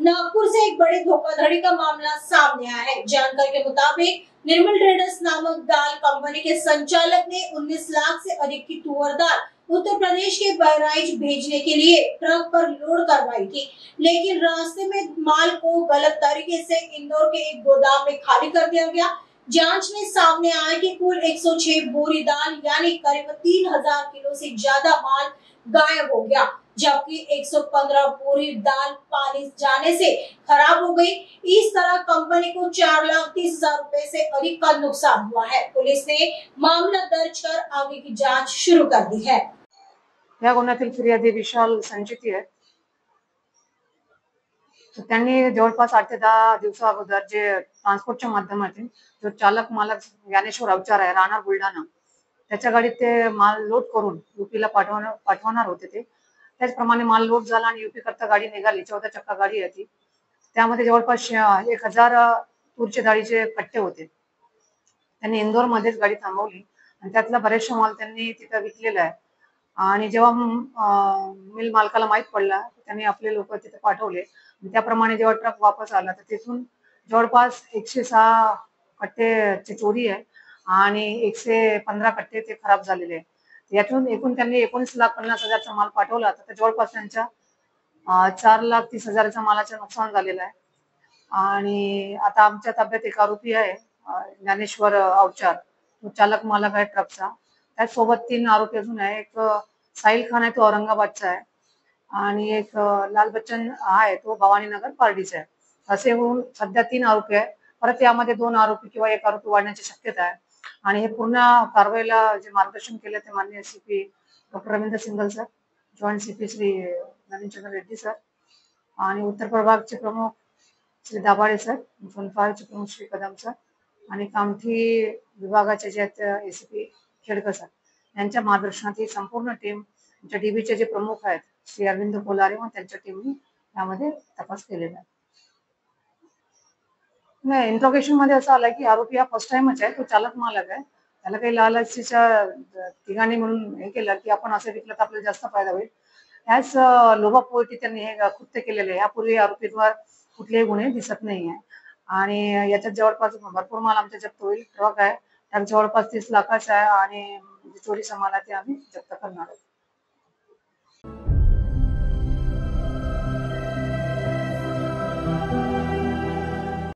नागपुर से एक बड़े धोखाधड़ी का मामला सामने आया है। जानकारी के मुताबिक निर्मल ट्रेडर्स नामक दाल कंपनी के संचालक ने 19 लाख से अधिक की तुअर दाल उत्तर प्रदेश के बहराइच भेजने के लिए ट्रक पर लोड करवाई थी, लेकिन रास्ते में माल को गलत तरीके से इंदौर के एक गोदाम में खाली कर दिया गया। जांच में सामने आया कि कुल 106 बोरी दाल यानी करीब 3000 किलो से ज्यादा माल गायब हो गया, जबकि 115 बोरी दाल पानी जाने से खराब हो गई। इस तरह कंपनी को 4,30,000 रुपए से अधिक का नुकसान हुआ है। पुलिस ने मामला दर्ज कर आगे की जांच शुरू कर दी है। या गुन्ह्यातील फिर्यादी विशाल संचिती आहे। तर त्यांनी जवळपास 8 ते 10 दिवसा अगोदर जे ट्रान्सपोर्टच्या माध्यमातून जो चालक मालक ज्ञानेश्वर अवचार आहे, राहणार बुलढाणा, त्याच्या गाडीत ते माल लोड करून यूपीला पाठवणार होते ते। त्याचप्रमाणे माल लोड झाला आणि यूपी करता गाडी निघाली। 14 चक्का गाडी आहे ती। त्यामध्ये जवळपास 1000 तूरच्या डाळीचे कट्टे होते। त्यांनी इंदोर मध्येच गाडी थांबवली आणि त्यातला बरेचसा माल त्यांनी तिथे विकलेला आहे। आणि जेव्हा मिल मालकाला माहित पडला, त्यांनी आपले लोक तिथे पाठवले। त्याप्रमाणे जेव्हा ट्रक वापस आला तर तिथून जवळपास 106 कट्टेची चोरी आहे आणि 115 कट्टे ते खराब झालेले आहे। यातून एकूण त्यांनी 19,50,000चा माल पाठवला, तर जवळपास त्यांच्या 4,30,000चा मालाचं नुकसान झालेलं आहे। आणि आता आमच्या ताब्यात एक आरोपी आहे, ज्ञानेश्वर अवचार, तो चालक मालक आहे ट्रकचा। त्यासोबत 3 आरोपी अजून आहे। एक साहिल खान आहे, तो औरंगाबादचा आहे, आणि एक लाल बच्चन आहे, तो भवानीनगर पारडीचा आहे। असे होऊन सध्या 3 आरोपी आहे। परत यामध्ये 2 आरोपी किंवा 1 आरोपी वाढण्याची शक्यता आहे। आणि हे पूर्ण कारवाईला जे मार्गदर्शन केले ते माननीय CP doctor Ravindra Singal sir, joint CP Shri Naveen Chandra Reddy sir, आणि उत्तर प्रभागचे प्रमुख श्री दाभाडे सर, झोन 5 चे प्रमुख श्री कदम सर, आणि कामठी विभागाचे जे एसीपी खेडकर सर, यांच्या मार्गदर्शनात ही संपूर्ण टीम, आमच्या डीबीचे जे प्रमुख आहेत श्री अरविंद कोलारे व त्यांच्या टीमने यामध्ये तपास केलेला आहे। नाही, इंट्रोगेशन मध्ये असं आलं की आरोपी हा फर्स्ट टाइमच आहे, तो चालक मालक आहे। त्याला काही लालचीच्या ठिकाणी म्हणून हे केलं की आपण असं विकलं तर आपल्याला जास्त फायदा होईल, याच लोभापोटी त्यांनी हे कृत्य केलेलं आहे। यापूर्वी आरोपींवर कुठलेही गुन्हे दिसत नाही आहे। आणि याच्यात जवळपास भरपूर माल आमच्या जप्त होईल। ट्रक आहे, त्यात जवळपास 30 लाखाचा आहे, आणि चोरीचा माल आहे ते आम्ही जप्त करणार आहोत।